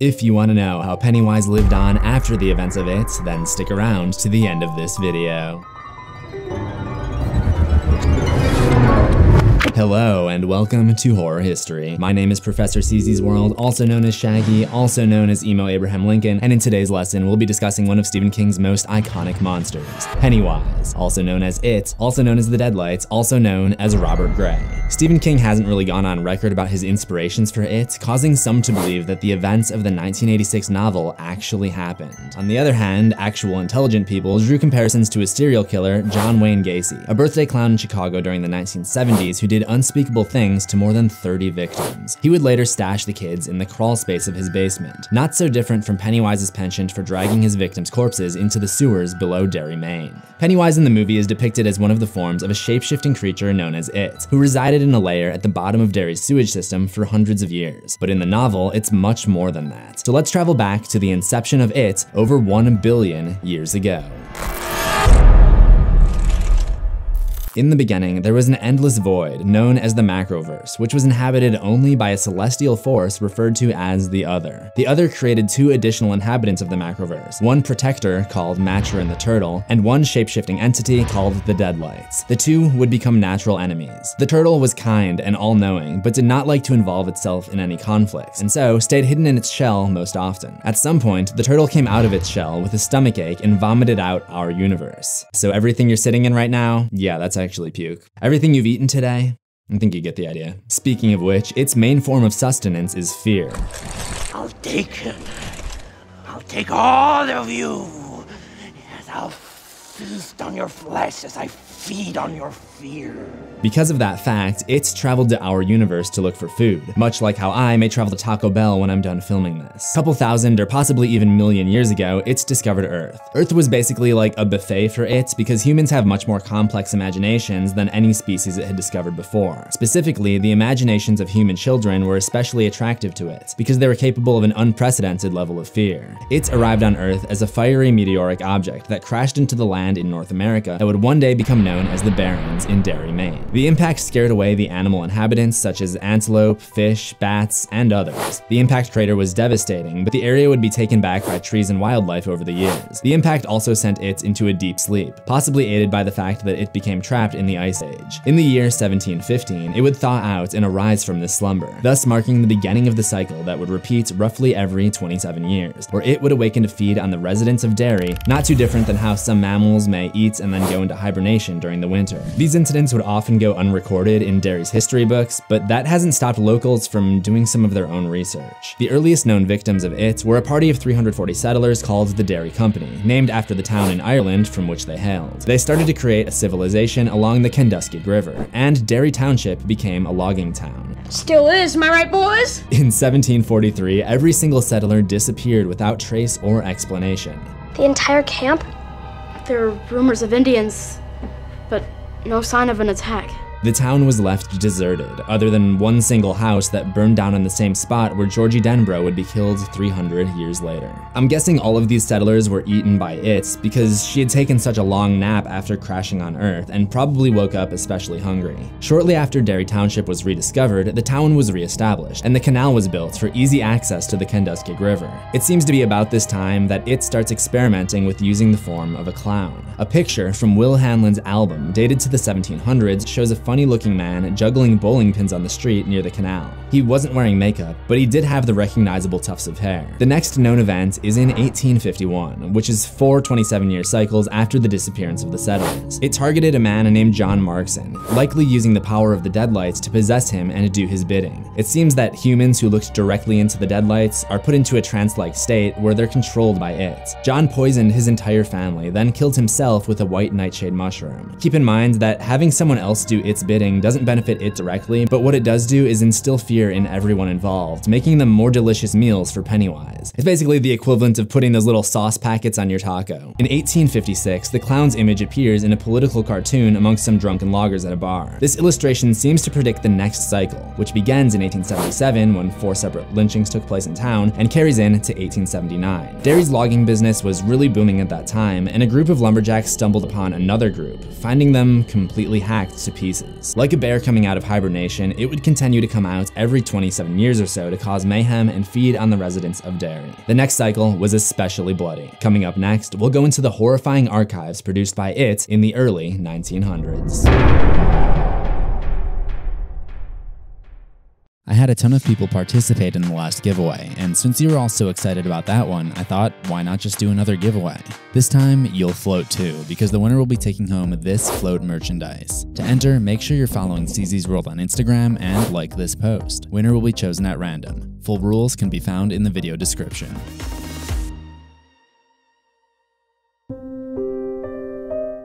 If you want to know how Pennywise lived on after the events of It, then stick around to the end of this video. Hello and welcome to Horror History. My name is Professor CZsWorld, also known as Shaggy, also known as Emo Abraham Lincoln, and in today's lesson we'll be discussing one of Stephen King's most iconic monsters, Pennywise, also known as It, also known as the Deadlights, also known as Robert Gray. Stephen King hasn't really gone on record about his inspirations for It, causing some to believe that the events of the 1986 novel actually happened. On the other hand, actual intelligent people drew comparisons to a serial killer, John Wayne Gacy, a birthday clown in Chicago during the 1970s who did unspeakable things to more than 30 victims. He would later stash the kids in the crawl space of his basement, not so different from Pennywise's penchant for dragging his victims' corpses into the sewers below Derry, Maine. Pennywise in the movie is depicted as one of the forms of a shape-shifting creature known as It, who resided in a lair at the bottom of Derry's sewage system for hundreds of years. But in the novel, it's much more than that. So let's travel back to the inception of It over 1 billion years ago. In the beginning, there was an endless void known as the Macroverse, which was inhabited only by a celestial force referred to as the Other. The Other created 2 additional inhabitants of the Macroverse, one protector called Matcher the Turtle, and one shape-shifting entity called the Deadlights. The 2 would become natural enemies. The Turtle was kind and all-knowing, but did not like to involve itself in any conflicts, and so stayed hidden in its shell most often. At some point, the Turtle came out of its shell with a stomachache and vomited out our universe. So everything you're sitting in right now, yeah, that's actually puke. Everything you've eaten today, I think you get the idea. Speaking of which, its main form of sustenance is fear. I'll take him. I'll take all of you. Yes, I'll feast on your flesh as I feed on your fear. Because of that fact, it's traveled to our universe to look for food, much like how I may travel to Taco Bell when I'm done filming this. A couple thousand or possibly even million years ago, it's discovered Earth. Earth was basically like a buffet for it because humans have much more complex imaginations than any species it had discovered before. Specifically, the imaginations of human children were especially attractive to it because they were capable of an unprecedented level of fear. It arrived on Earth as a fiery meteoric object that crashed into the land in North America that would one day become known as the Barrens in Derry, Maine. The impact scared away the animal inhabitants such as antelope, fish, bats, and others. The impact crater was devastating, but the area would be taken back by trees and wildlife over the years. The impact also sent it into a deep sleep, possibly aided by the fact that it became trapped in the Ice Age. In the year 1715, it would thaw out and arise from this slumber, thus marking the beginning of the cycle that would repeat roughly every 27 years, where it would awaken to feed on the residents of Derry, not too different than how some mammals may eat and then go into hibernation during the winter. These incidents would often go unrecorded in Derry's history books, but that hasn't stopped locals from doing some of their own research. The earliest known victims of It were a party of 340 settlers called the Derry Company, named after the town in Ireland from which they hailed. They started to create a civilization along the Kenduskeag River, and Derry Township became a logging town. Still is, am I right, boys? In 1743, every single settler disappeared without trace or explanation. The entire camp? There are rumors of Indians, but no sign of an attack. The town was left deserted, other than one single house that burned down on the same spot where Georgie Denbrough would be killed 300 years later. I'm guessing all of these settlers were eaten by It because she had taken such a long nap after crashing on Earth and probably woke up especially hungry. Shortly after Derry Township was rediscovered, the town was reestablished, and the canal was built for easy access to the Kenduskeag River. It seems to be about this time that It starts experimenting with using the form of a clown. A picture from Will Hanlon's album, dated to the 1700s, shows a funny-looking man juggling bowling pins on the street near the canal. He wasn't wearing makeup, but he did have the recognizable tufts of hair. The next known event is in 1851, which is 4 27-year cycles after the disappearance of the settlers. It targeted a man named John Markson, likely using the power of the Deadlights to possess him and do his bidding. It seems that humans who looked directly into the Deadlights are put into a trance-like state where they're controlled by it. John poisoned his entire family, then killed himself with a white nightshade mushroom. Keep in mind that having someone else do its bidding doesn't benefit it directly, but what it does do is instill fear in everyone involved, making them more delicious meals for Pennywise. It's basically the equivalent of putting those little sauce packets on your taco. In 1856, the clown's image appears in a political cartoon amongst some drunken loggers at a bar. This illustration seems to predict the next cycle, which begins in 1877 when 4 separate lynchings took place in town and carries in to 1879. Derry's logging business was really booming at that time, and a group of lumberjacks stumbled upon another group, finding them completely hacked to pieces. years. Like a bear coming out of hibernation, it would continue to come out every 27 years or so to cause mayhem and feed on the residents of Derry. The next cycle was especially bloody. Coming up next, we'll go into the horrifying archives produced by it in the early 1900s. I had a ton of people participate in the last giveaway, and since you were all so excited about that one, I thought, why not just do another giveaway? This time, you'll float too, because the winner will be taking home this float merchandise. To enter, make sure you're following CZsWorld on Instagram and like this post. Winner will be chosen at random. Full rules can be found in the video description.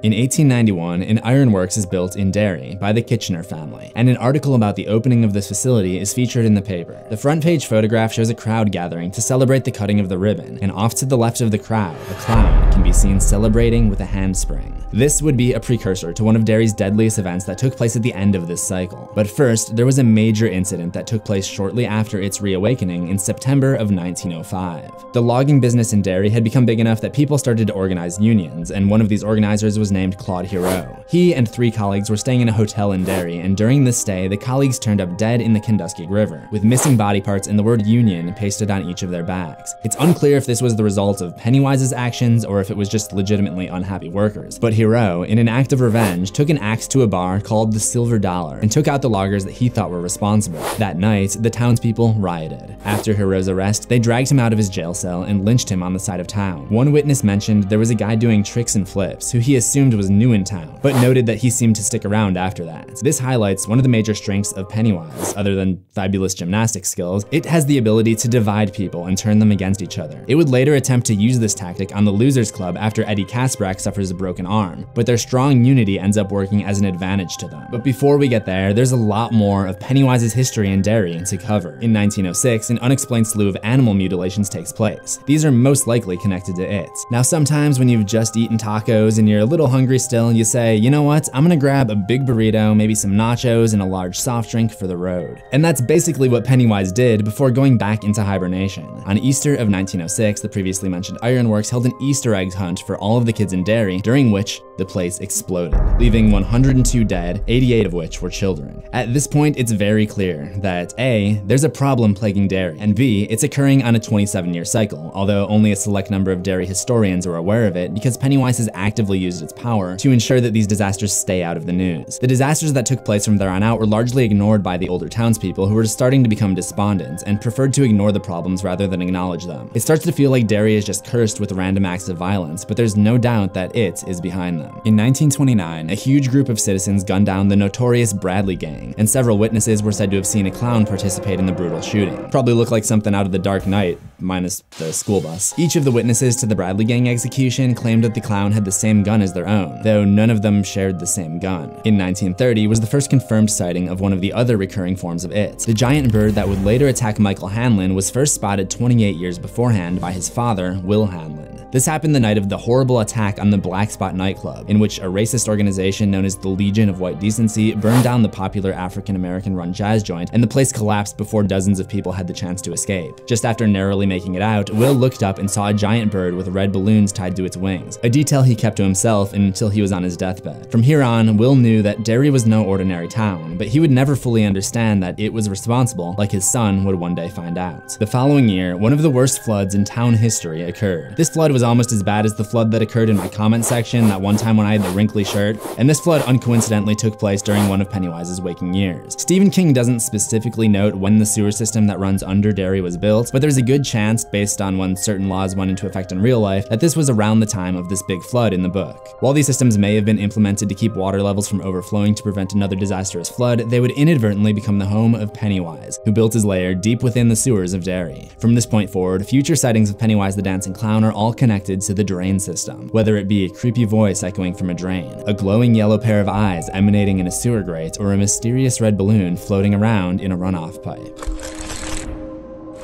In 1891, an ironworks is built in Derry by the Kitchener family, and an article about the opening of this facility is featured in the paper. The front page photograph shows a crowd gathering to celebrate the cutting of the ribbon, and off to the left of the crowd, a clown can be seen celebrating with a handspring. This would be a precursor to one of Derry's deadliest events that took place at the end of this cycle. But first, there was a major incident that took place shortly after its reawakening in September of 1905. The logging business in Derry had become big enough that people started to organize unions, and one of these organizers was named Claude Hero. He and 3 colleagues were staying in a hotel in Derry, and during this stay, the colleagues turned up dead in the Kenduskeag River, with missing body parts and the word union pasted on each of their bags. It's unclear if this was the result of Pennywise's actions or if it was just legitimately unhappy workers, but Hero, in an act of revenge, took an axe to a bar called the Silver Dollar and took out the loggers that he thought were responsible. That night, the townspeople rioted. After Hero's arrest, they dragged him out of his jail cell and lynched him on the side of town. One witness mentioned there was a guy doing tricks and flips who he assumed was new in town, but noted that he seemed to stick around after that. This highlights one of the major strengths of Pennywise. Other than fabulous gymnastic skills, it has the ability to divide people and turn them against each other. It would later attempt to use this tactic on the Losers Club after Eddie Kasprak suffers a broken arm, but their strong unity ends up working as an advantage to them. But before we get there, there's a lot more of Pennywise's history in Derry to cover. In 1906, an unexplained slew of animal mutilations takes place. These are most likely connected to it. Now, sometimes when you've just eaten tacos and you're a little hungry still, you say, you know what, I'm gonna grab a big burrito, maybe some nachos, and a large soft drink for the road. And that's basically what Pennywise did before going back into hibernation. On Easter of 1906, the previously mentioned ironworks held an Easter egg hunt for all of the kids in Derry, during which the place exploded, leaving 102 dead, 88 of which were children. At this point, it's very clear that A, there's a problem plaguing Derry, and B, it's occurring on a 27-year cycle, although only a select number of Derry historians are aware of it because Pennywise has actively used its power to ensure that these disasters stay out of the news. The disasters that took place from there on out were largely ignored by the older townspeople who were starting to become despondent and preferred to ignore the problems rather than acknowledge them. It starts to feel like Derry is just cursed with random acts of violence, but there's no doubt that it is behind them. In 1929, a huge group of citizens gunned down the notorious Bradley gang, and several witnesses were said to have seen a clown participate in the brutal shooting. Probably looked like something out of The Dark Knight, minus the school bus. Each of the witnesses to the Bradley gang execution claimed that the clown had the same gun as their own, though none of them shared the same gun. In 1930 was the first confirmed sighting of one of the other recurring forms of it. The giant bird that would later attack Michael Hanlon was first spotted 28 years beforehand by his father, Will Hanlon. This happened the night of the horrible attack on the Black Spot nightclub, in which a racist organization known as the Legion of White Decency burned down the popular African-American run jazz joint, and the place collapsed before dozens of people had the chance to escape. Just after narrowly making it out, Will looked up and saw a giant bird with red balloons tied to its wings, a detail he kept to himself until he was on his deathbed. From here on, Will knew that Derry was no ordinary town, but he would never fully understand that it was responsible, like his son would one day find out. The following year, one of the worst floods in town history occurred. This flood was almost as bad as the flood that occurred in my comment section that one time when I had the wrinkly shirt, and this flood uncoincidentally took place during one of Pennywise's waking years. Stephen King doesn't specifically note when the sewer system that runs under Derry was built, but there's a good chance, based on when certain laws went into effect in real life, that this was around the time of this big flood in the book. While these systems may have been implemented to keep water levels from overflowing to prevent another disastrous flood, they would inadvertently become the home of Pennywise, who built his lair deep within the sewers of Derry. From this point forward, future sightings of Pennywise the Dancing Clown are all connected to the drain system, whether it be a creepy voice echoing from a drain, a glowing yellow pair of eyes emanating in a sewer grate, or a mysterious red balloon floating around in a runoff pipe.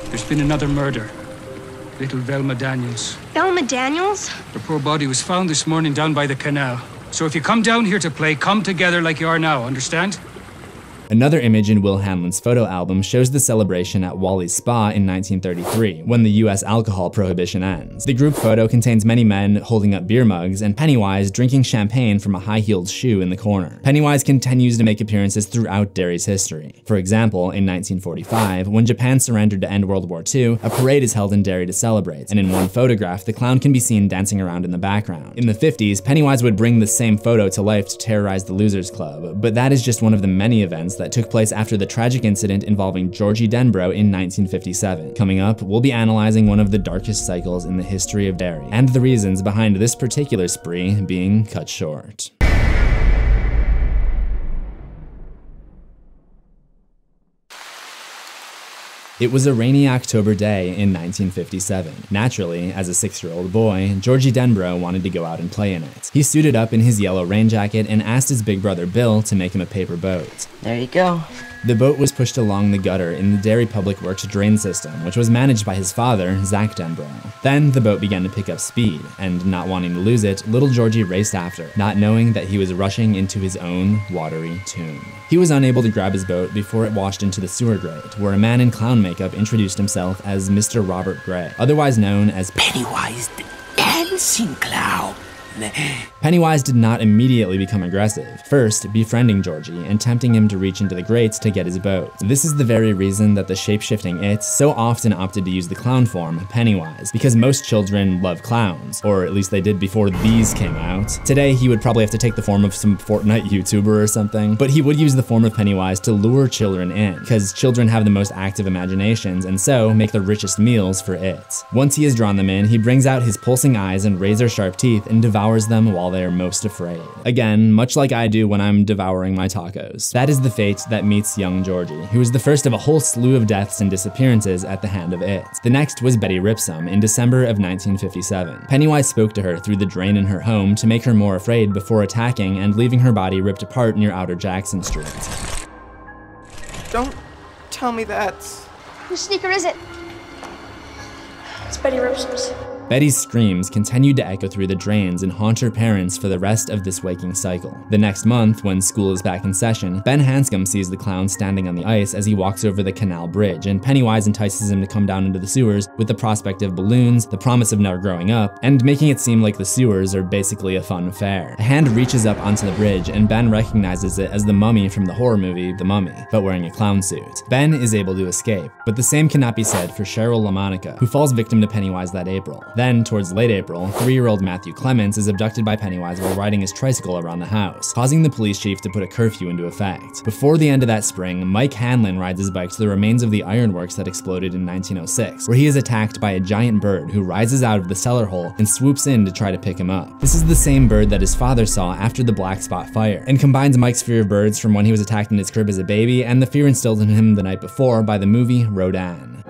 There's been another murder. Little Velma Daniels. Velma Daniels? Her poor body was found this morning down by the canal. So if you come down here to play, come together like you are now, understand? Another image in Will Hanlon's photo album shows the celebration at Wally's Spa in 1933, when the US alcohol prohibition ends. The group photo contains many men holding up beer mugs and Pennywise drinking champagne from a high-heeled shoe in the corner. Pennywise continues to make appearances throughout Derry's history. For example, in 1945, when Japan surrendered to end World War II, a parade is held in Derry to celebrate, and in one photograph, the clown can be seen dancing around in the background. In the 50s, Pennywise would bring the same photo to life to terrorize the Losers Club, but that is just one of the many events that took place after the tragic incident involving Georgie Denbrough in 1957. Coming up, we'll be analyzing one of the darkest cycles in the history of Derry, and the reasons behind this particular spree being cut short. It was a rainy October day in 1957. Naturally, as a 6-year-old boy, Georgie Denbrough wanted to go out and play in it. He suited up in his yellow rain jacket and asked his big brother Bill to make him a paper boat. There you go. The boat was pushed along the gutter in the Derry Public Works drain system, which was managed by his father, Zach Denbrough. Then the boat began to pick up speed, and not wanting to lose it, little Georgie raced after, not knowing that he was rushing into his own watery tomb. He was unable to grab his boat before it washed into the sewer grate, where a man in clown makeup introduced himself as Mr. Robert Gray, otherwise known as Pennywise the Dancing Clown. Pennywise did not immediately become aggressive, first befriending Georgie and tempting him to reach into the grates to get his boat. This is the very reason that the shape-shifting It so often opted to use the clown form, Pennywise, because most children love clowns, or at least they did before these came out. Today, he would probably have to take the form of some Fortnite YouTuber or something, but he would use the form of Pennywise to lure children in, because children have the most active imaginations and so make the richest meals for it. Once he has drawn them in, he brings out his pulsing eyes and razor-sharp teeth and devours them while they are most afraid. Again, much like I do when I'm devouring my tacos. That is the fate that meets young Georgie, who was the first of a whole slew of deaths and disappearances at the hand of It. The next was Betty Ripsum in December of 1957. Pennywise spoke to her through the drain in her home to make her more afraid before attacking and leaving her body ripped apart near Outer Jackson Street. Don't tell me that. Whose sneaker is it? It's Betty Ripsum's. Betty's screams continued to echo through the drains and haunt her parents for the rest of this waking cycle. The next month, when school is back in session, Ben Hanscom sees the clown standing on the ice as he walks over the canal bridge, and Pennywise entices him to come down into the sewers with the prospect of balloons, the promise of never growing up, and making it seem like the sewers are basically a fun fair. A hand reaches up onto the bridge, and Ben recognizes it as the mummy from the horror movie The Mummy, but wearing a clown suit. Ben is able to escape, but the same cannot be said for Cheryl LaMonica, who falls victim to Pennywise that April. Then, towards late April, 3-year-old Matthew Clements is abducted by Pennywise while riding his tricycle around the house, causing the police chief to put a curfew into effect. Before the end of that spring, Mike Hanlon rides his bike to the remains of the ironworks that exploded in 1906, where he is attacked by a giant bird who rises out of the cellar hole and swoops in to try to pick him up. This is the same bird that his father saw after the Black Spot fire, and combines Mike's fear of birds from when he was attacked in his crib as a baby and the fear instilled in him the night before by the movie Rodan.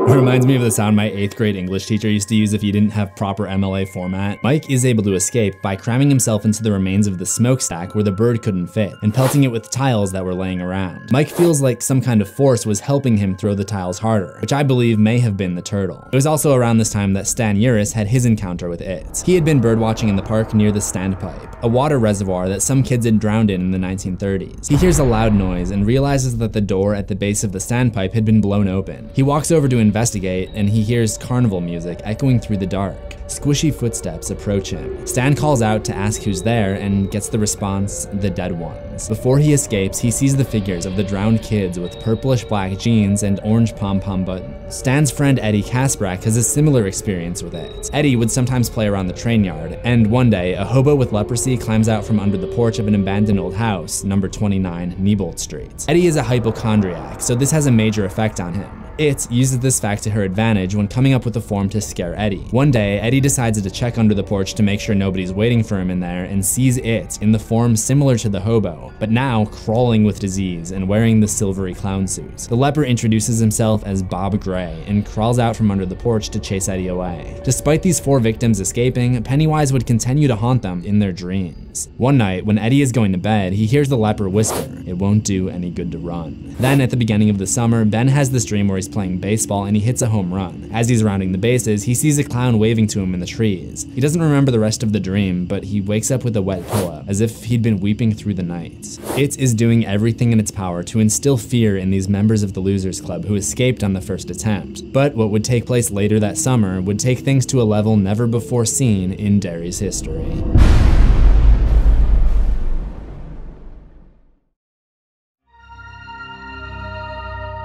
It reminds me of the sound my 8th grade English teacher used to use if you didn't have proper MLA format. Mike is able to escape by cramming himself into the remains of the smokestack where the bird couldn't fit, and pelting it with tiles that were laying around. Mike feels like some kind of force was helping him throw the tiles harder, which I believe may have been the turtle. It was also around this time that Stan Uris had his encounter with it. He had been birdwatching in the park near the Standpipe, a water reservoir that some kids had drowned in the 1930s. He hears a loud noise and realizes that the door at the base of the Standpipe had been blown open. He walks over to investigate, and he hears carnival music echoing through the dark. Squishy footsteps approach him. Stan calls out to ask who's there and gets the response, the dead ones. Before he escapes, he sees the figures of the drowned kids with purplish black jeans and orange pom-pom buttons. Stan's friend Eddie Kasprak has a similar experience with it. Eddie would sometimes play around the train yard, and one day, a hobo with leprosy climbs out from under the porch of an abandoned old house, number 29 Niebolt Street. Eddie is a hypochondriac, so this has a major effect on him. It uses this fact to her advantage when coming up with a form to scare Eddie. One day, Eddie decides to check under the porch to make sure nobody's waiting for him in there and sees it in the form similar to the hobo, but now crawling with disease and wearing the silvery clown suit. The leper introduces himself as Bob Gray and crawls out from under the porch to chase Eddie away. Despite these 4 victims escaping, Pennywise would continue to haunt them in their dreams. dreams. One night, when Eddie is going to bed, he hears the leper whisper, "It won't do any good to run." Then, at the beginning of the summer, Ben has this dream where he's playing baseball and he hits a home run. As he's rounding the bases, he sees a clown waving to him in the trees. He doesn't remember the rest of the dream, but he wakes up with a wet pillow, as if he'd been weeping through the night. It is doing everything in its power to instill fear in these members of the Losers Club who escaped on the first attempt. But what would take place later that summer would take things to a level never before seen in Derry's history.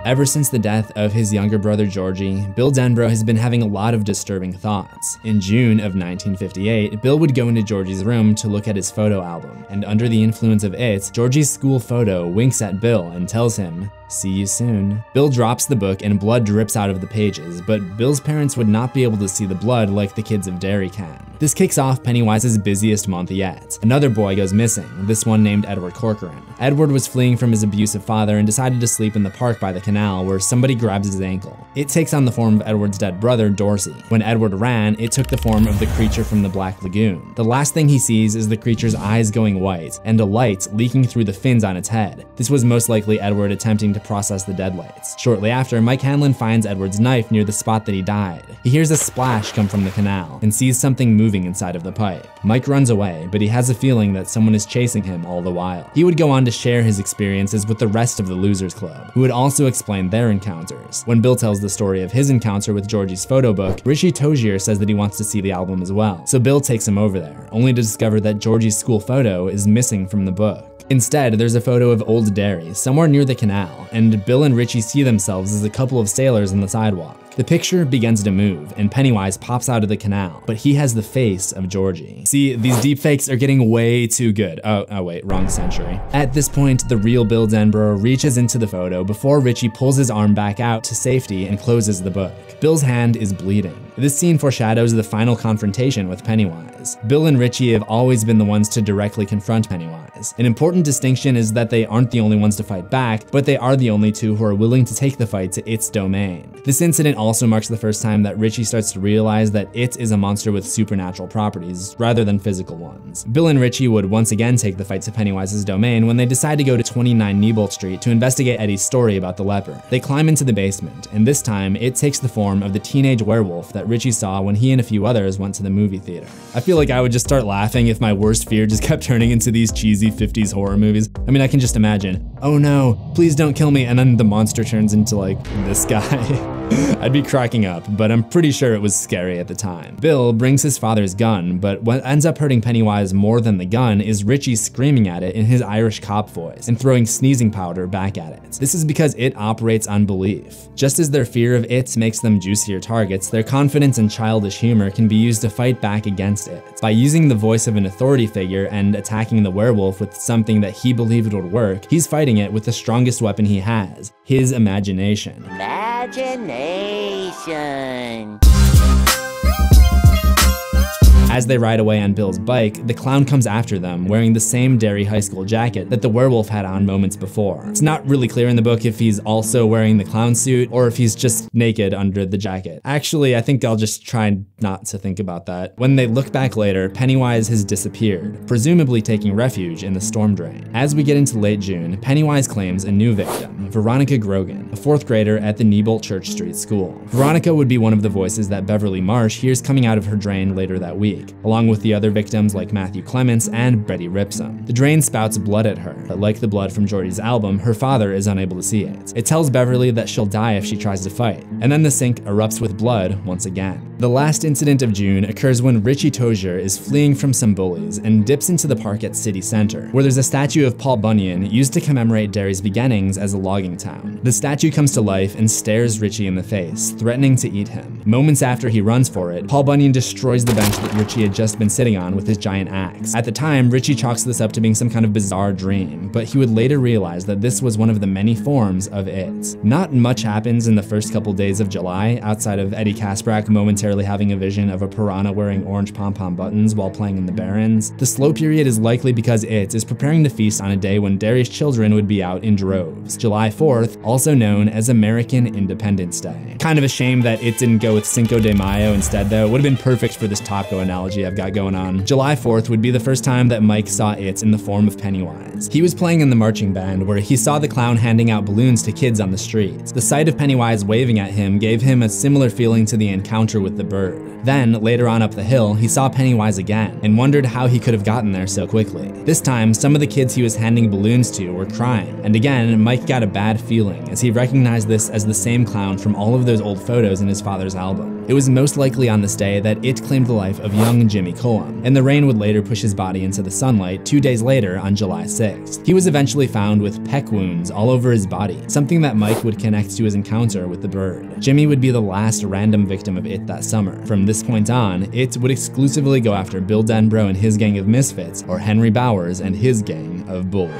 Ever since the death of his younger brother Georgie, Bill Denbrough has been having a lot of disturbing thoughts. In June of 1958, Bill would go into Georgie's room to look at his photo album, and under the influence of it, Georgie's school photo winks at Bill and tells him, "See you soon." Bill drops the book and blood drips out of the pages, but Bill's parents would not be able to see the blood like the kids of Derry can. This kicks off Pennywise's busiest month yet. Another boy goes missing, this one named Edward Corcoran. Edward was fleeing from his abusive father and decided to sleep in the park by the canal where somebody grabs his ankle. It takes on the form of Edward's dead brother, Dorsey. When Edward ran, it took the form of the creature from the Black Lagoon. The last thing he sees is the creature's eyes going white and a light leaking through the fins on its head. This was most likely Edward attempting to process the deadlights. Shortly after, Mike Hanlon finds Edward's knife near the spot that he died. He hears a splash come from the canal and sees something moving inside of the pipe. Mike runs away, but he has a feeling that someone is chasing him all the while. He would go on to share his experiences with the rest of the Losers Club, who would also explain their encounters. When Bill tells the story of his encounter with Georgie's photo book, Richie Tozier says that he wants to see the album as well. So Bill takes him over there, only to discover that Georgie's school photo is missing from the book. Instead, there's a photo of Old Derry, somewhere near the canal, and Bill and Richie see themselves as a couple of sailors on the sidewalk. The picture begins to move, and Pennywise pops out of the canal, but he has the face of Georgie. See, these deepfakes are getting way too good. Oh wait, wrong century. At this point, the real Bill Denbrough reaches into the photo before Richie pulls his arm back out to safety and closes the book. Bill's hand is bleeding. This scene foreshadows the final confrontation with Pennywise. Bill and Richie have always been the ones to directly confront Pennywise. An important distinction is that they aren't the only ones to fight back, but they are the only two who are willing to take the fight to its domain. This incident also marks the first time that Richie starts to realize that it is a monster with supernatural properties rather than physical ones. Bill and Richie would once again take the fight to Pennywise's domain when they decide to go to 29 Neibolt Street to investigate Eddie's story about the leper. They climb into the basement, and this time it takes the form of the teenage werewolf that Richie saw when he and a few others went to the movie theater. I feel like I would just start laughing if my worst fear just kept turning into these cheesy 50s horror movies. I mean, I can just imagine, oh no, please don't kill me, and then the monster turns into like this guy. I'd be cracking up, but I'm pretty sure it was scary at the time. Bill brings his father's gun, but what ends up hurting Pennywise more than the gun is Richie screaming at it in his Irish cop voice and throwing sneezing powder back at it. This is because it operates on belief. Just as their fear of it makes them juicier targets, their confidence and childish humor can be used to fight back against it. By using the voice of an authority figure and attacking the werewolf with something that he believed would work, he's fighting it with the strongest weapon he has, his imagination. Imagination. As they ride away on Bill's bike, the clown comes after them wearing the same Derry High School jacket that the werewolf had on moments before. It's not really clear in the book if he's also wearing the clown suit or if he's just naked under the jacket. Actually, I think I'll just try not to think about that. When they look back later, Pennywise has disappeared, presumably taking refuge in the storm drain. As we get into late June, Pennywise claims a new victim, Veronica Grogan, a 4th grader at the Neibolt Church Street School. Veronica would be one of the voices that Beverly Marsh hears coming out of her drain later that week, along with the other victims like Matthew Clements and Betty Ripsom. The drain spouts blood at her, but like the blood from Georgie's album, her father is unable to see it. It tells Beverly that she'll die if she tries to fight, and then the sink erupts with blood once again. The last incident of June occurs when Richie Tozier is fleeing from some bullies and dips into the park at City Center, where there's a statue of Paul Bunyan used to commemorate Derry's beginnings as a logging town. The statue comes to life and stares Richie in the face, threatening to eat him. Moments after he runs for it, Paul Bunyan destroys the bench that Richie had just been sitting on with his giant axe. At the time, Richie chalks this up to being some kind of bizarre dream, but he would later realize that this was one of the many forms of it. Not much happens in the first couple days of July, outside of Eddie Kasprak momentarily voluntarily having a vision of a piranha wearing orange pom-pom buttons while playing in the Barrens, the slow period is likely because it is preparing to feast on a day when Derry's children would be out in droves. July 4th, also known as American Independence Day. Kind of a shame that it didn't go with Cinco de Mayo instead though. It would have been perfect for this taco analogy I've got going on. July 4th would be the first time that Mike saw it in the form of Pennywise. He was playing in the marching band where he saw the clown handing out balloons to kids on the streets. The sight of Pennywise waving at him gave him a similar feeling to the encounter with the bird. Then, later on up the hill, he saw Pennywise again and wondered how he could have gotten there so quickly. This time, some of the kids he was handing balloons to were crying, and again, Mike got a bad feeling as he recognized this as the same clown from all of those old photos in his father's album. It was most likely on this day that it claimed the life of young Jimmy Cullum, and the rain would later push his body into the sunlight 2 days later on July 6th. He was eventually found with peck wounds all over his body, something that Mike would connect to his encounter with the bird. Jimmy would be the last random victim of it that summer. From this point on, it would exclusively go after Bill Denbrough and his gang of misfits, or Henry Bowers and his gang of bullies.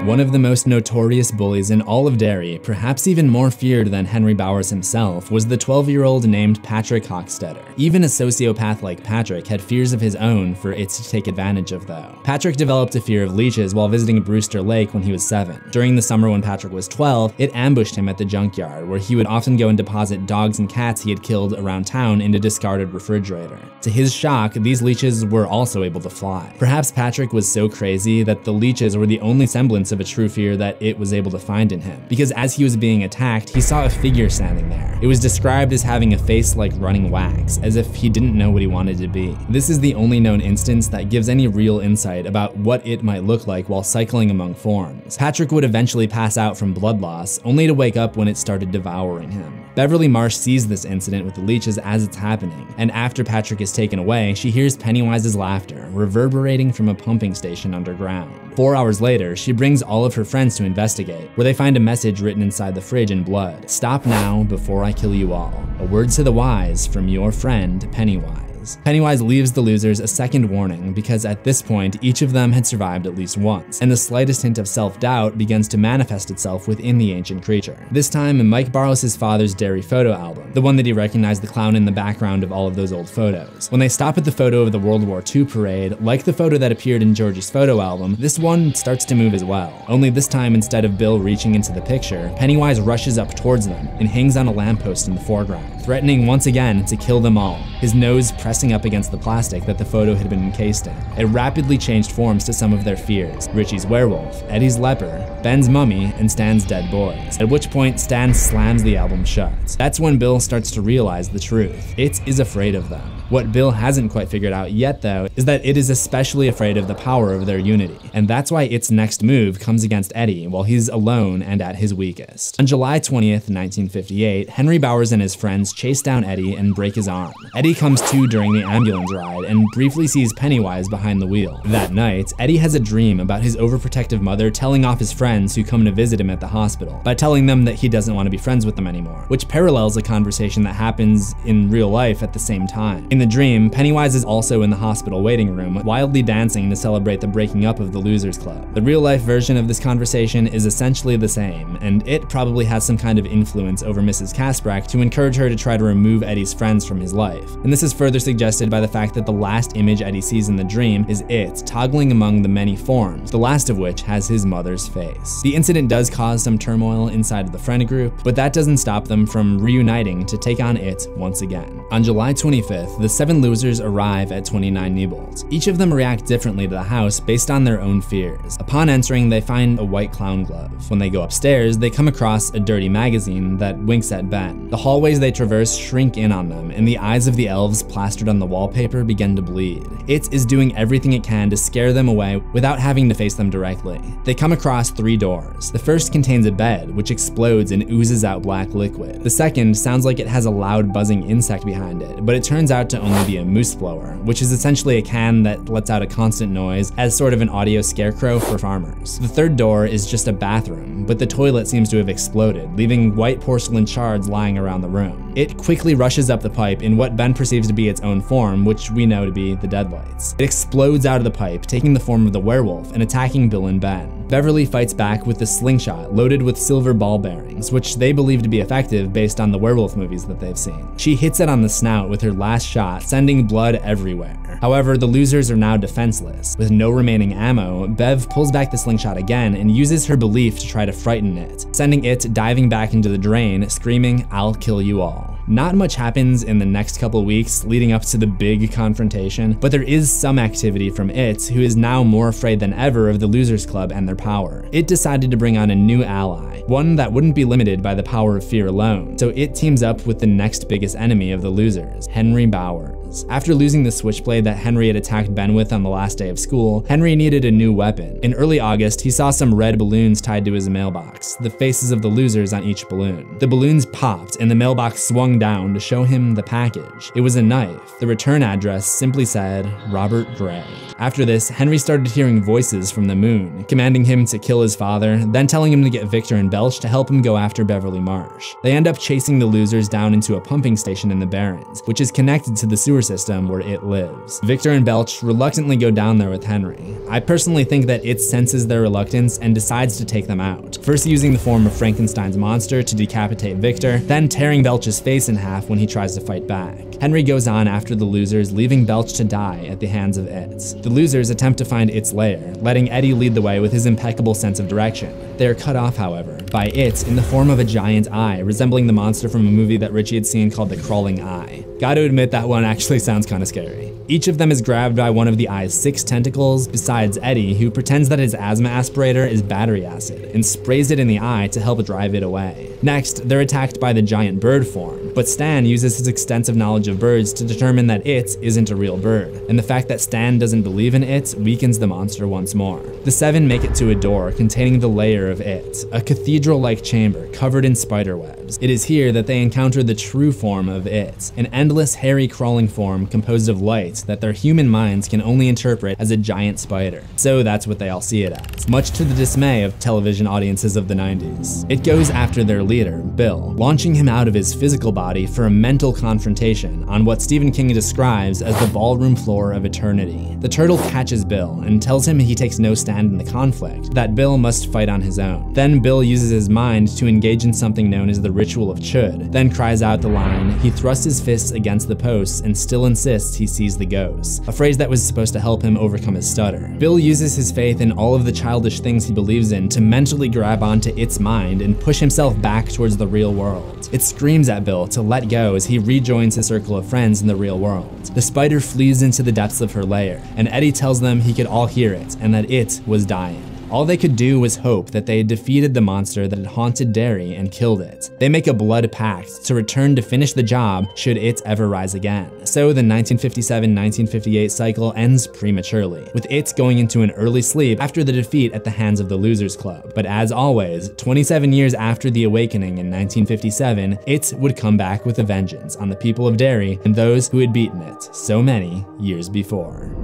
One of the most notorious bullies in all of Derry, perhaps even more feared than Henry Bowers himself, was the 12-year-old named Patrick Hockstetter. Even a sociopath like Patrick had fears of his own for it to take advantage of though. Patrick developed a fear of leeches while visiting Brewster Lake when he was 7. During the summer when Patrick was 12, it ambushed him at the junkyard, where he would often go and deposit dogs and cats he had killed around town in a discarded refrigerator. To his shock, these leeches were also able to fly. Perhaps Patrick was so crazy that the leeches were the only semblance of a true fear that it was able to find in him, because as he was being attacked, he saw a figure standing there. It was described as having a face like running wax, as if he didn't know what he wanted to be. This is the only known instance that gives any real insight about what it might look like while cycling among forms. Patrick would eventually pass out from blood loss, only to wake up when it started devouring him. Beverly Marsh sees this incident with the leeches as it's happening, and after Patrick is taken away, she hears Pennywise's laughter reverberating from a pumping station underground. 4 hours later, she brings all of her friends to investigate, where they find a message written inside the fridge in blood. "Stop now before I kill you all. A word to the wise from your friend Pennywise." Pennywise leaves the losers a second warning because at this point, each of them had survived at least once, and the slightest hint of self-doubt begins to manifest itself within the ancient creature. This time, Mike borrows his father's Derry photo album, the one that he recognized the clown in the background of all of those old photos. When they stop at the photo of the World War II parade, like the photo that appeared in Georgie's photo album, this one starts to move as well. Only this time, instead of Bill reaching into the picture, Pennywise rushes up towards them and hangs on a lamppost in the foreground, threatening once again to kill them all, his nose pressing up against the plastic that the photo had been encased in. It rapidly changed forms to some of their fears: Richie's werewolf, Eddie's leper, Ben's mummy, and Stan's dead boys, at which point Stan slams the album shut. That's when Bill starts to realize the truth. It is afraid of them. What Bill hasn't quite figured out yet, though, is that it is especially afraid of the power of their unity, and that's why its next move comes against Eddie while he's alone and at his weakest. On July 20th, 1958, Henry Bowers and his friends chase down Eddie and break his arm. Eddie comes to during the ambulance ride and briefly sees Pennywise behind the wheel. That night, Eddie has a dream about his overprotective mother telling off his friends who come to visit him at the hospital by telling them that he doesn't want to be friends with them anymore, which parallels a conversation that happens in real life at the same time. In the dream, Pennywise is also in the hospital waiting room, wildly dancing to celebrate the breaking up of the Losers Club. The real-life version of this conversation is essentially the same, and it probably has some kind of influence over Mrs. Kasprek to encourage her to try to remove Eddie's friends from his life. And this is further suggested by the fact that the last image Eddie sees in the dream is it toggling among the many forms, the last of which has his mother's face. The incident does cause some turmoil inside of the friend group, but that doesn't stop them from reuniting to take on it once again. On July 25th, the 7 losers arrive at 29 Newbold. Each of them react differently to the house based on their own fears. Upon entering, they find a white clown glove. When they go upstairs, they come across a dirty magazine that winks at Ben. The hallways they traverse shrink in on them, and the eyes of the elves plastered on the wallpaper begin to bleed. It is doing everything it can to scare them away without having to face them directly. They come across 3 doors. The first contains a bed, which explodes and oozes out black liquid. The second sounds like it has a loud buzzing insect behind it, but it turns out to to only be a moose blower, which is essentially a can that lets out a constant noise as sort of an audio scarecrow for farmers. The third door is just a bathroom, but the toilet seems to have exploded, leaving white porcelain shards lying around the room. It quickly rushes up the pipe in what Ben perceives to be its own form, which we know to be the Deadlights. It explodes out of the pipe, taking the form of the werewolf and attacking Bill and Ben. Beverly fights back with the slingshot loaded with silver ball bearings, which they believe to be effective based on the werewolf movies that they've seen. She hits it on the snout with her last shot, sending blood everywhere. However, the losers are now defenseless. With no remaining ammo, Bev pulls back the slingshot again and uses her belief to try to frighten it, sending it diving back into the drain, screaming, "I'll kill you all." Not much happens in the next couple weeks leading up to the big confrontation, but there is some activity from it, who is now more afraid than ever of the Losers Club and their power. It decided to bring on a new ally, one that wouldn't be limited by the power of fear alone, so it teams up with the next biggest enemy of the Losers, Henry Bowers. After losing the switchblade that Henry had attacked Ben with on the last day of school, Henry needed a new weapon. In early August, he saw some red balloons tied to his mailbox, the faces of the losers on each balloon. The balloons popped and the mailbox swung down to show him the package. It was a knife. The return address simply said, Robert Gray. After this, Henry started hearing voices from the moon, commanding him to kill his father, then telling him to get Victor and Belch to help him go after Beverly Marsh. They end up chasing the losers down into a pumping station in the Barrens, which is connected to the sewer system where it lives. Victor and Belch reluctantly go down there with Henry. I personally think that it senses their reluctance and decides to take them out, first using the form of Frankenstein's monster to decapitate Victor, then tearing Belch's face in half when he tries to fight back. Henry goes on after the losers, leaving Belch to die at the hands of it. The losers attempt to find its lair, letting Eddie lead the way with his impeccable sense of direction. They are cut off, however, by it in the form of a giant eye, resembling the monster from a movie that Richie had seen called The Crawling Eye. Gotta admit, that one actually sounds kinda scary. Each of them is grabbed by one of the eye's 6 tentacles, besides Eddie, who pretends that his asthma aspirator is battery acid, and sprays it in the eye to help drive it away. Next, they're attacked by the giant bird form, but Stan uses his extensive knowledge of birds to determine that it isn't a real bird, and the fact that Stan doesn't believe in it weakens the monster once more. The 7 make it to a door containing the lair of it, a cathedral-like chamber covered in spider webs. It is here that they encounter the true form of it, an endless, hairy, crawling form composed of light that their human minds can only interpret as a giant spider. So that's what they all see it as, much to the dismay of television audiences of the 90s. It goes after their leader, Bill, launching him out of his physical body for a mental confrontation on what Stephen King describes as the ballroom floor of eternity. The turtle catches Bill and tells him he takes no stand in the conflict, that Bill must fight on his own. Then Bill uses his mind to engage in something known as the ritual of Chud, then cries out the line, he thrusts his fists against the posts and still insists he sees the ghosts, a phrase that was supposed to help him overcome his stutter. Bill uses his faith in all of the childish things he believes in to mentally grab onto its mind and push himself back towards the real world. It screams at Bill to let go as he rejoins his circle of friends in the real world. The spider flees into the depths of her lair, and Eddie tells them he could all hear it and that it was dying. All they could do was hope that they had defeated the monster that had haunted Derry and killed it. They make a blood pact to return to finish the job should it ever rise again. So the 1957-1958 cycle ends prematurely, with it going into an early sleep after the defeat at the hands of the Losers Club. But as always, 27 years after the awakening in 1957, it would come back with a vengeance on the people of Derry and those who had beaten it so many years before.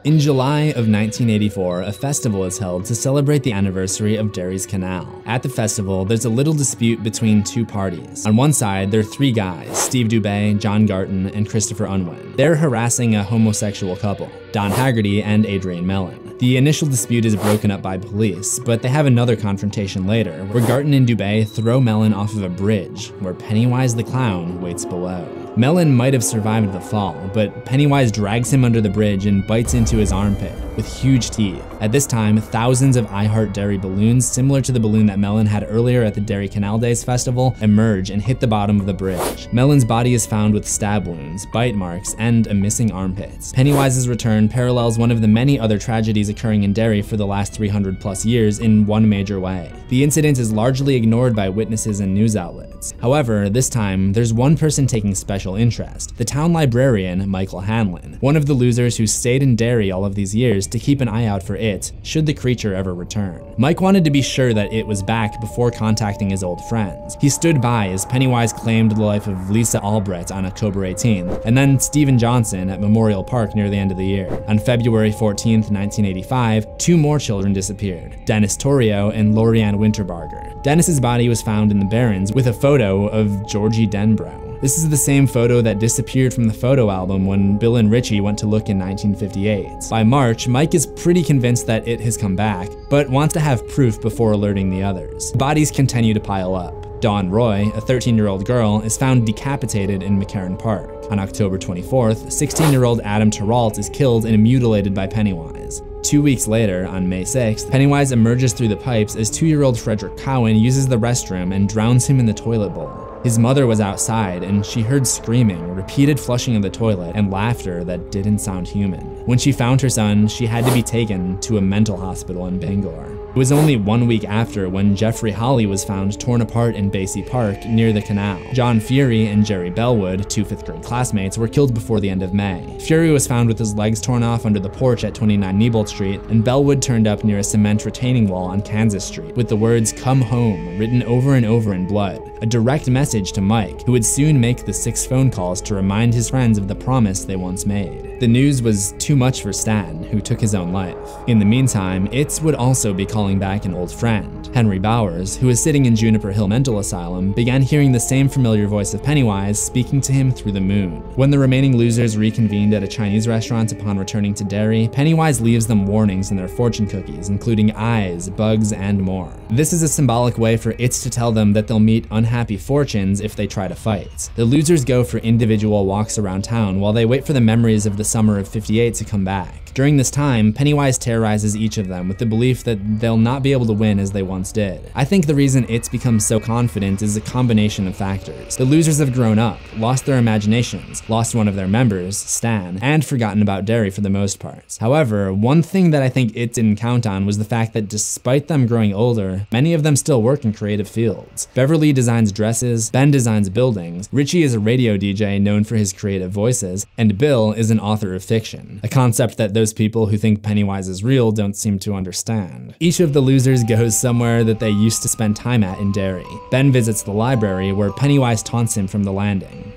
In July of 1984, a festival is held to celebrate the anniversary of Derry's canal. At the festival, there's a little dispute between 2 parties. On one side, there are 3 guys, Steve Dubé, John Garton, and Christopher Unwin. They're harassing a homosexual couple, Don Haggerty and Adrian Mellon. The initial dispute is broken up by police, but they have another confrontation later, where Garton and Dubé throw Mellon off of a bridge, where Pennywise the Clown waits below. Mellon might have survived the fall, but Pennywise drags him under the bridge and bites into his armpit with huge teeth. At this time, thousands of I Heart Derry balloons, similar to the balloon that Mellon had earlier at the Derry Canal Days Festival, emerge and hit the bottom of the bridge. Mellon's body is found with stab wounds, bite marks, and a missing armpit. Pennywise's return parallels one of the many other tragedies occurring in Derry for the last 300+ years in one major way. The incident is largely ignored by witnesses and news outlets. However, this time, there's one person taking special special interest, the town librarian, Michael Hanlon, one of the losers who stayed in Derry all of these years to keep an eye out for it, should the creature ever return. Mike wanted to be sure that it was back before contacting his old friends. He stood by as Pennywise claimed the life of Lisa Albrecht on October 18th, and then Stephen Johnson at Memorial Park near the end of the year. On February 14th, 1985, 2 more children disappeared, Dennis Torrio and Lorianne Winterbarger. Dennis's body was found in the Barrens with a photo of Georgie Denbrough. This is the same photo that disappeared from the photo album when Bill and Richie went to look in 1958. By March, Mike is pretty convinced that it has come back, but wants to have proof before alerting the others. Bodies continue to pile up. Dawn Roy, a 13-year-old girl, is found decapitated in McCarran Park. On October 24th, 16-year-old Adam Terrault is killed and mutilated by Pennywise. 2 weeks later, on May 6th, Pennywise emerges through the pipes as 2-year-old Frederick Cowan uses the restroom and drowns him in the toilet bowl. His mother was outside, and she heard screaming, repeated flushing of the toilet, and laughter that didn't sound human. When she found her son, she had to be taken to a mental hospital in Bangor. It was only 1 week after when Jeffrey Holly was found torn apart in Basie Park near the canal. John Fury and Jerry Bellwood, 2 5th-grade classmates, were killed before the end of May. Fury was found with his legs torn off under the porch at 29 Neibolt Street, and Bellwood turned up near a cement retaining wall on Kansas Street with the words "Come home" written over and over in blood, a direct message to Mike, who would soon make the 6 phone calls to remind his friends of the promise they once made. The news was too much for Stan, who took his own life. In the meantime, Itz would also be calling back an old friend. Henry Bowers, who was sitting in Juniper Hill Mental Asylum, began hearing the same familiar voice of Pennywise speaking to him through the moon. When the remaining losers reconvened at a Chinese restaurant upon returning to Derry, Pennywise leaves them warnings in their fortune cookies, including eyes, bugs, and more. This is a symbolic way for Itz to tell them that they'll meet unhappy fortunes if they try to fight. The losers go for individual walks around town while they wait for the memories of the summer of '58 to come back. During this time, Pennywise terrorizes each of them with the belief that they'll not be able to win as they once did. I think the reason Itz becomes so confident is a combination of factors. The losers have grown up, lost their imaginations, lost one of their members, Stan, and forgotten about Derry for the most part. However, one thing that I think Itz didn't count on was the fact that despite them growing older, many of them still work in creative fields. Beverly designs dresses, Ben designs buildings, Richie is a radio DJ known for his creative voices, and Bill is an author of fiction, a concept that those people who think Pennywise is real don't seem to understand. Each of the losers goes somewhere that they used to spend time at in Derry. Ben visits the library where Pennywise taunts him from the landing.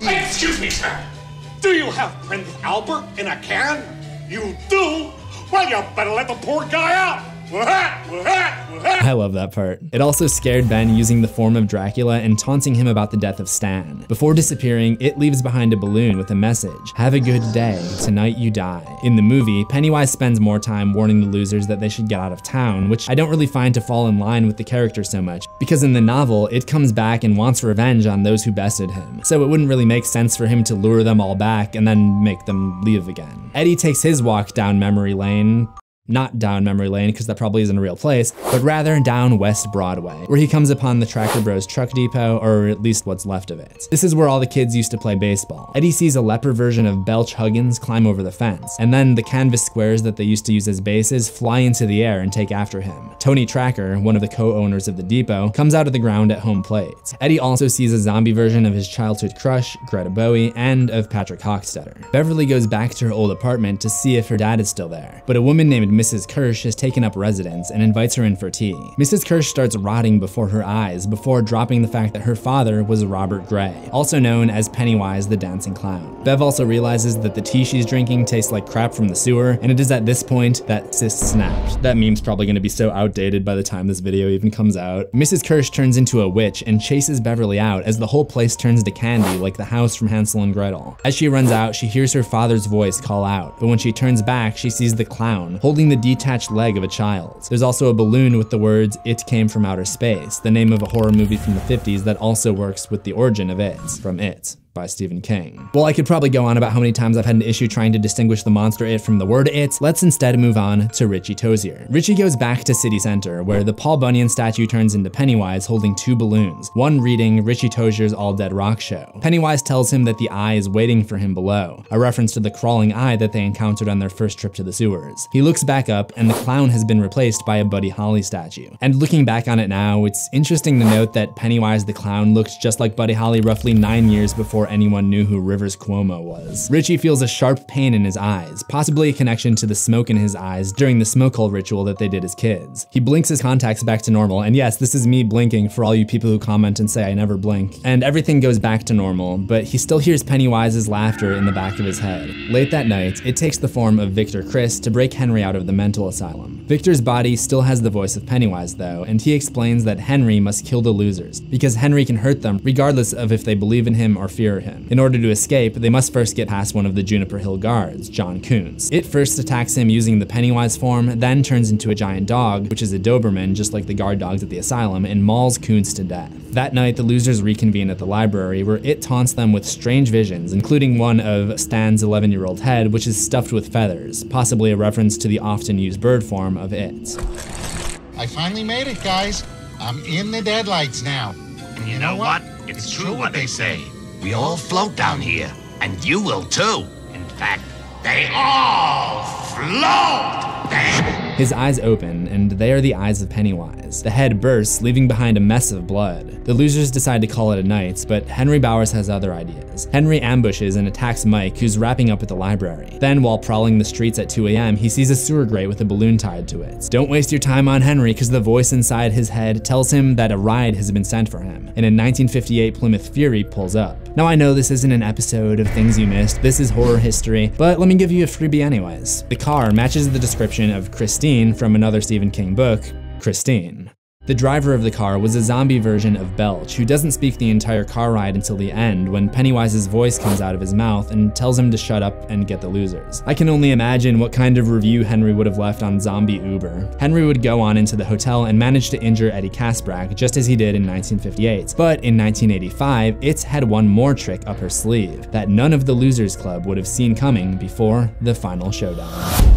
Excuse me, sir. Do you have Prince Albert in a can? You do? Well, you better let the poor guy out. I love that part. It also scared Ben using the form of Dracula and taunting him about the death of Stan. Before disappearing, it leaves behind a balloon with a message: "Have a good day, tonight you die." In the movie, Pennywise spends more time warning the losers that they should get out of town, which I don't really find to fall in line with the character so much, because in the novel, it comes back and wants revenge on those who bested him. So it wouldn't really make sense for him to lure them all back and then make them leave again. Eddie takes his walk down memory lane. Not down memory lane, because that probably isn't a real place, but rather down West Broadway, where he comes upon the Tracker Bros truck depot, or at least what's left of it. This is where all the kids used to play baseball. Eddie sees a leper version of Belch Huggins climb over the fence, and then the canvas squares that they used to use as bases fly into the air and take after him. Tony Tracker, one of the co-owners of the depot, comes out of the ground at home plate. Eddie also sees a zombie version of his childhood crush, Greta Bowie, and of Patrick Hochstetter. Beverly goes back to her old apartment to see if her dad is still there, but a woman named Mrs. Kirsch has taken up residence and invites her in for tea. Mrs. Kirsch starts rotting before her eyes before dropping the fact that her father was Robert Gray, also known as Pennywise the Dancing Clown. Bev also realizes that the tea she's drinking tastes like crap from the sewer, and it is at this point that Sis snapped. That meme's probably gonna be so outdated by the time this video even comes out. Mrs. Kirsch turns into a witch and chases Beverly out as the whole place turns to candy like the house from Hansel and Gretel. As she runs out, she hears her father's voice call out, but when she turns back, she sees the clown holding the detached leg of a child. There's also a balloon with the words "It Came from Outer Space," the name of a horror movie from the 50s that also works with the origin of It, from It, by Stephen King. While I could probably go on about how many times I've had an issue trying to distinguish the monster it from the word it, let's instead move on to Richie Tozier. Richie goes back to City Center, where the Paul Bunyan statue turns into Pennywise holding 2 balloons, one reading Richie Tozier's All Dead Rock Show. Pennywise tells him that the eye is waiting for him below, a reference to the crawling eye that they encountered on their first trip to the sewers. He looks back up, and the clown has been replaced by a Buddy Holly statue. And looking back on it now, it's interesting to note that Pennywise the clown looks just like Buddy Holly roughly 9 years before anyone knew who Rivers Cuomo was. Richie feels a sharp pain in his eyes, possibly a connection to the smoke in his eyes during the smoke hole ritual that they did as kids. He blinks his contacts back to normal, and yes, this is me blinking for all you people who comment and say I never blink. And everything goes back to normal, but he still hears Pennywise's laughter in the back of his head. Late that night, it takes the form of Victor Criss to break Henry out of the mental asylum. Victor's body still has the voice of Pennywise though, and he explains that Henry must kill the losers, because Henry can hurt them regardless of if they believe in him or fear him. In order to escape, they must first get past one of the Juniper Hill guards, John Koontz. It first attacks him using the Pennywise form, then turns into a giant dog, which is a Doberman just like the guard dogs at the asylum, and mauls Koontz to death. That night, the losers reconvene at the library, where it taunts them with strange visions, including one of Stan's 11-year-old head, which is stuffed with feathers, possibly a reference to the often used bird form of it. I finally made it, guys. I'm in the Deadlights now. And you know what? It's true what they say. We all float down here, and you will too. In fact, they all float! His eyes open, and they are the eyes of Pennywise. The head bursts, leaving behind a mess of blood. The losers decide to call it a night, but Henry Bowers has other ideas. Henry ambushes and attacks Mike, who's wrapping up at the library. Then, while prowling the streets at 2 a.m., he sees a sewer grate with a balloon tied to it. Don't waste your time on Henry, because the voice inside his head tells him that a ride has been sent for him, and a 1958 Plymouth Fury pulls up. Now I know this isn't an episode of Things You Missed, this is horror history, but let me give you a freebie anyways. The car matches the description of Christine from another Stephen King book, Christine. The driver of the car was a zombie version of Belch, who doesn't speak the entire car ride until the end, when Pennywise's voice comes out of his mouth and tells him to shut up and get the losers. I can only imagine what kind of review Henry would have left on Zombie Uber. Henry would go on into the hotel and manage to injure Eddie Kasprak, just as he did in 1958. But in 1985, It had one more trick up her sleeve that none of the Losers Club would have seen coming before the final showdown.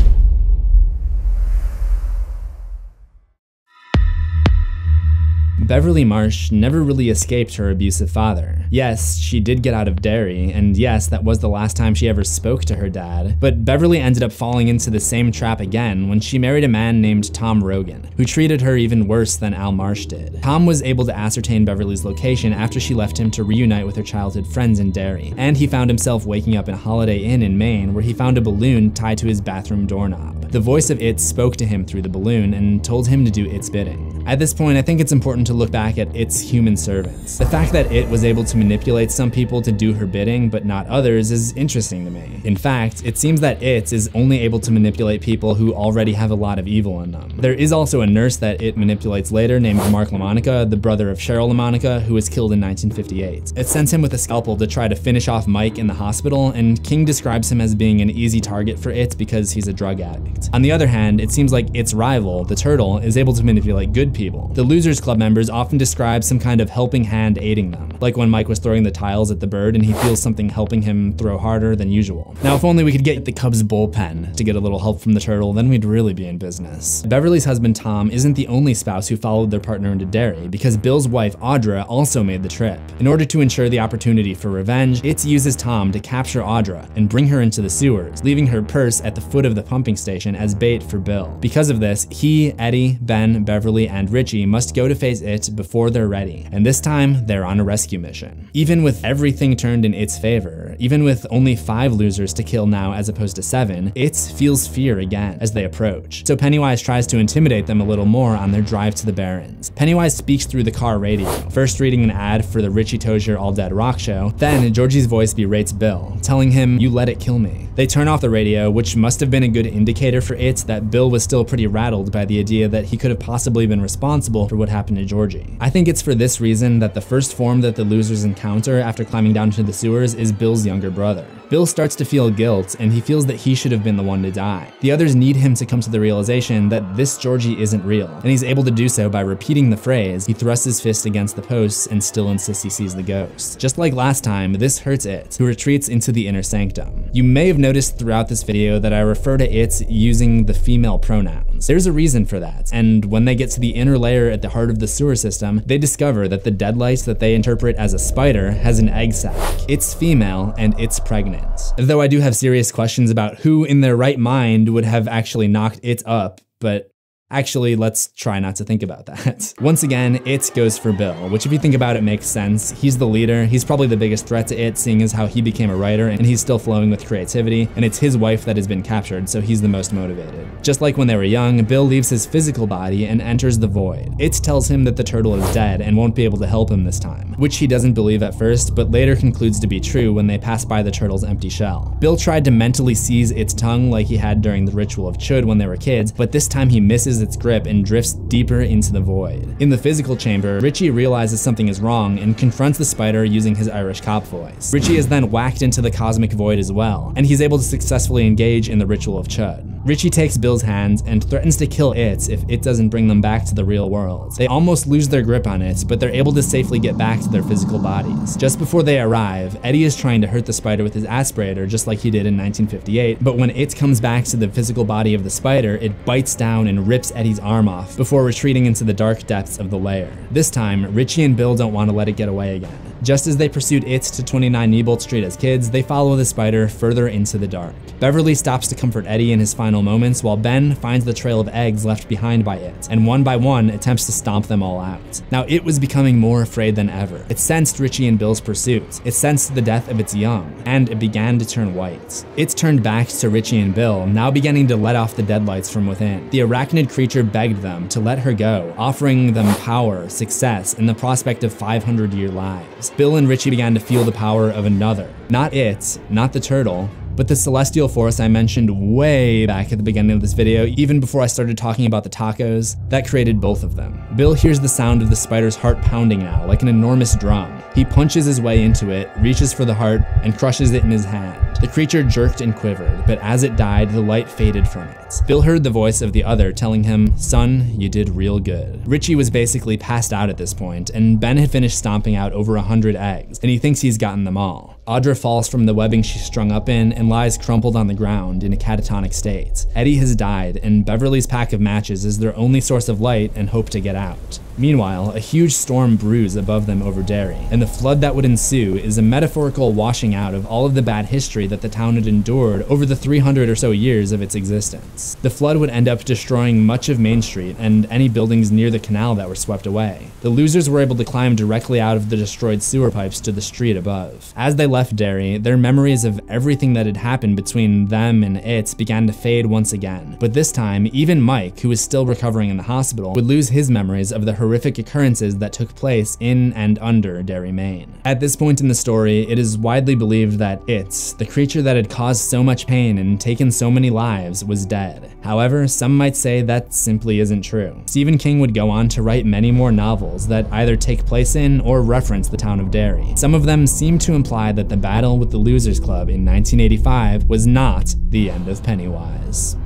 Beverly Marsh never really escaped her abusive father. Yes, she did get out of Derry, and yes, that was the last time she ever spoke to her dad, but Beverly ended up falling into the same trap again when she married a man named Tom Rogan, who treated her even worse than Al Marsh did. Tom was able to ascertain Beverly's location after she left him to reunite with her childhood friends in Derry, and he found himself waking up in a Holiday Inn in Maine where he found a balloon tied to his bathroom doorknob. The voice of It spoke to him through the balloon and told him to do It's bidding. At this point, I think it's important to look back at It's human servants. The fact that It was able to manipulate some people to do her bidding but not others is interesting to me. In fact, it seems that It is only able to manipulate people who already have a lot of evil in them. There is also a nurse that It manipulates later named Mark LaMonica, the brother of Cheryl LaMonica, who was killed in 1958. It sends him with a scalpel to try to finish off Mike in the hospital, and King describes him as being an easy target for It because he's a drug addict. On the other hand, it seems like It's rival, the turtle, is able to manipulate good people. The Losers Club members often describe some kind of helping hand aiding them, like when Mike was throwing the tiles at the bird and he feels something helping him throw harder than usual. Now, if only we could get the Cubs bullpen to get a little help from the turtle, then we'd really be in business. Beverly's husband Tom isn't the only spouse who followed their partner into Derry, because Bill's wife Audra also made the trip. In order to ensure the opportunity for revenge, It uses Tom to capture Audra and bring her into the sewers, leaving her purse at the foot of the pumping station as bait for Bill. Because of this, he, Eddie, Ben, Beverly, and Richie must go to face It before they're ready, and this time they're on a rescue mission. Even with everything turned in It's favor, even with only 5 losers to kill now as opposed to 7, It feels fear again as they approach. So Pennywise tries to intimidate them a little more on their drive to the Barrens. Pennywise speaks through the car radio, first reading an ad for the Richie Tozier All Dead Rock Show, then Georgie's voice berates Bill, telling him, "You let it kill me." They turn off the radio, which must have been a good indicator for It that Bill was still pretty rattled by the idea that he could have possibly been responsible for what happened to Georgie. I think it's for this reason that the first form that the losers encounter after climbing down into the sewers is Bill's younger brother. Bill starts to feel guilt, and he feels that he should have been the one to die. The others need him to come to the realization that this Georgie isn't real, and he's able to do so by repeating the phrase. He thrusts his fist against the posts and still insists he sees the ghost. Just like last time, this hurts It, who retreats into the inner sanctum. You may have noticed throughout this video that I refer to It using the female pronouns. There's a reason for that, and when they get to the inner layer at the heart of the sewer system, they discover that the deadlight that they interpret as a spider has an egg sac. It's female and it's pregnant. Though I do have serious questions about who in their right mind would have actually knocked It up, but actually, let's try not to think about that. Once again, It goes for Bill, which if you think about it makes sense. He's the leader, he's probably the biggest threat to It, seeing as how he became a writer and he's still flowing with creativity, and it's his wife that has been captured, so he's the most motivated. Just like when they were young, Bill leaves his physical body and enters the void. It tells him that the turtle is dead and won't be able to help him this time, which he doesn't believe at first, but later concludes to be true when they pass by the turtle's empty shell. Bill tried to mentally seize its tongue like he had during the ritual of Chud when they were kids, but this time he misses its grip and drifts deeper into the void. In the physical chamber, Richie realizes something is wrong and confronts the spider using his Irish cop voice. Richie is then whacked into the cosmic void as well, and he's able to successfully engage in the ritual of Chud. Richie takes Bill's hands and threatens to kill It if It doesn't bring them back to the real world. They almost lose their grip on It, but they're able to safely get back to their physical bodies. Just before they arrive, Eddie is trying to hurt the spider with his aspirator just like he did in 1958, but when It comes back to the physical body of the spider, it bites down and rips Eddie's arm off before retreating into the dark depths of the lair. This time, Richie and Bill don't want to let it get away again. Just as they pursued It to 29 Neibolt Street as kids, they follow the spider further into the dark. Beverly stops to comfort Eddie in his final moments, while Ben finds the trail of eggs left behind by It, and one by one attempts to stomp them all out. Now It was becoming more afraid than ever. It sensed Richie and Bill's pursuit, it sensed the death of its young, and it began to turn white. It turned back to Richie and Bill, now beginning to let off the deadlights from within. The arachnid creature begged them to let her go, offering them power, success, and the prospect of 500-year lives. Bill and Richie began to feel the power of another. Not It, not the turtle, but the celestial force I mentioned way back at the beginning of this video, even before I started talking about the tacos, that created both of them. Bill hears the sound of the spider's heart pounding now, like an enormous drum. He punches his way into it, reaches for the heart, and crushes it in his hand. The creature jerked and quivered, but as it died, the light faded from it. Bill heard the voice of the other telling him, "Son, you did real good." Richie was basically passed out at this point, and Ben had finished stomping out over 100 eggs, and he thinks he's gotten them all. Audra falls from the webbing she's strung up in and lies crumpled on the ground in a catatonic state. Eddie has died, and Beverly's pack of matches is their only source of light and hope to get out. Meanwhile, a huge storm brews above them over Derry, and the flood that would ensue is a metaphorical washing out of all of the bad history that the town had endured over the 300 or so years of its existence. The flood would end up destroying much of Main Street and any buildings near the canal that were swept away. The losers were able to climb directly out of the destroyed sewer pipes to the street above. As they left Derry, their memories of everything that had happened between them and It began to fade once again. But this time, even Mike, who was still recovering in the hospital, would lose his memories of the horrific occurrences that took place in and under Derry, Maine. At this point in the story, it is widely believed that It, the creature that had caused so much pain and taken so many lives, was dead. However, some might say that simply isn't true. Stephen King would go on to write many more novels that either take place in or reference the town of Derry. Some of them seem to imply that the battle with the Losers Club in 1985 was not the end of Pennywise.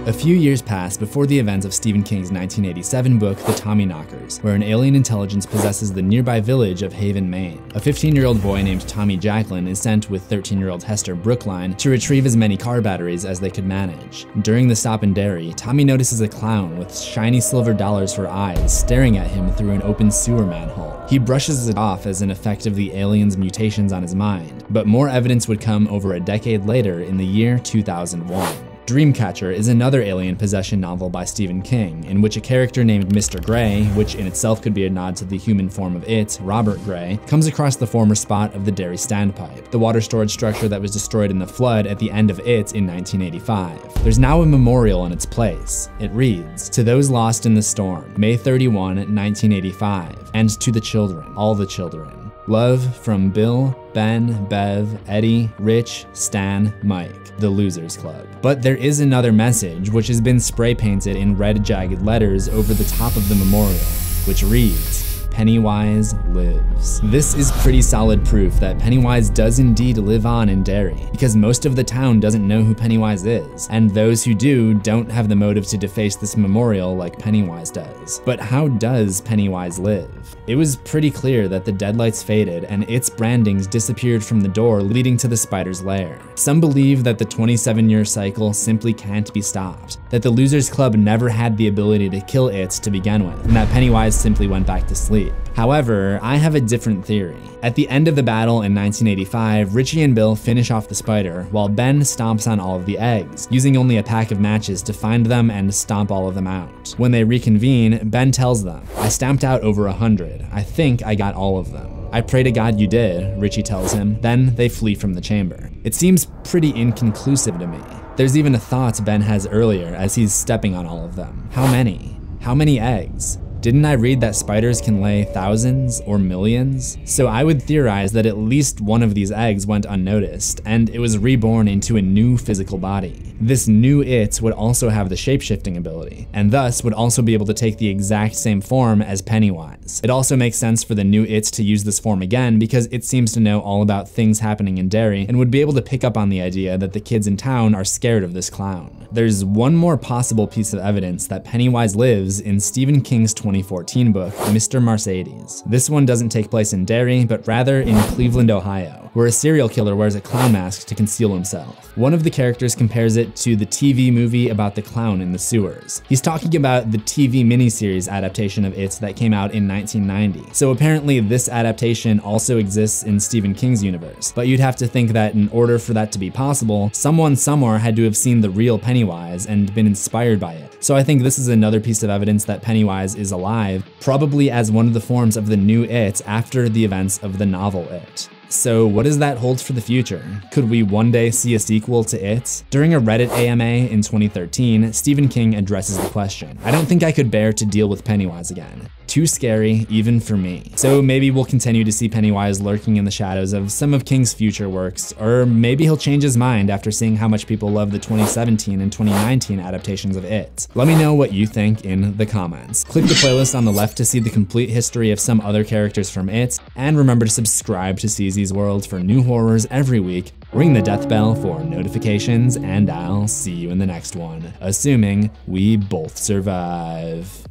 A few years pass before the events of Stephen King's 1987 book, The Tommyknockers, where an alien intelligence possesses the nearby village of Haven, Maine. A 15-year-old boy named Tommy Jacklin is sent with 13-year-old Hester Brookline to retrieve as many car batteries as they could manage. During the stop in Derry, Tommy notices a clown with shiny silver dollars for eyes staring at him through an open sewer manhole. He brushes it off as an effect of the alien's mutations on his mind, but more evidence would come over a decade later in the year 2001. Dreamcatcher is another alien possession novel by Stephen King, in which a character named Mr. Gray, which in itself could be a nod to the human form of It, Robert Gray, comes across the former spot of the Derry standpipe, the water storage structure that was destroyed in the flood at the end of It in 1985. There's now a memorial in its place. It reads, "To those lost in the storm, May 31, 1985, and to the children, all the children. Love from Bill, Ben, Bev, Eddie, Rich, Stan, Mike, the Losers Club. But there is another message which has been spray painted in red jagged letters over the top of the memorial, which reads, Pennywise lives. This is pretty solid proof that Pennywise does indeed live on in Derry, because most of the town doesn't know who Pennywise is, and those who do don't have the motive to deface this memorial like Pennywise does. But how does Pennywise live? It was pretty clear that the deadlights faded and its brandings disappeared from the door leading to the spider's lair. Some believe that the 27-year cycle simply can't be stopped, that the Losers Club never had the ability to kill it to begin with, and that Pennywise simply went back to sleep. However, I have a different theory. At the end of the battle in 1985, Richie and Bill finish off the spider, while Ben stomps on all of the eggs, using only a pack of matches to find them and stomp all of them out. When they reconvene, Ben tells them, I stamped out over 100. I think I got all of them. I pray to God you did, Richie tells him. Then they flee from the chamber. It seems pretty inconclusive to me. There's even a thought Ben has earlier as he's stepping on all of them. How many? How many eggs? Didn't I read that spiders can lay thousands or millions? So I would theorize that at least one of these eggs went unnoticed, and it was reborn into a new physical body. This new it would also have the shape-shifting ability, and thus would also be able to take the exact same form as Pennywise. It also makes sense for the new it to use this form again because it seems to know all about things happening in Derry and would be able to pick up on the idea that the kids in town are scared of this clown. There's one more possible piece of evidence that Pennywise lives in Stephen King's 2014 book, Mr. Mercedes. This one doesn't take place in Derry, but rather in Cleveland, Ohio, where a serial killer wears a clown mask to conceal himself. One of the characters compares it to the TV movie about the clown in the sewers. He's talking about the TV miniseries adaptation of It that came out in 1990. So apparently this adaptation also exists in Stephen King's universe, but you'd have to think that in order for that to be possible, someone somewhere had to have seen the real Pennywise and been inspired by it. So I think this is another piece of evidence that Pennywise is alive, probably as one of the forms of the new It after the events of the novel It. So what does that hold for the future? Could we one day see a sequel to It? During a Reddit AMA in 2013, Stephen King addresses the question. I don't think I could bear to deal with Pennywise again. Too scary, even for me. So maybe we'll continue to see Pennywise lurking in the shadows of some of King's future works, or maybe he'll change his mind after seeing how much people love the 2017 and 2019 adaptations of It. Let me know what you think in the comments. Click the playlist on the left to see the complete history of some other characters from It, and remember to subscribe to CZsWorld for new horrors every week. Ring the death bell for notifications, and I'll see you in the next one, assuming we both survive.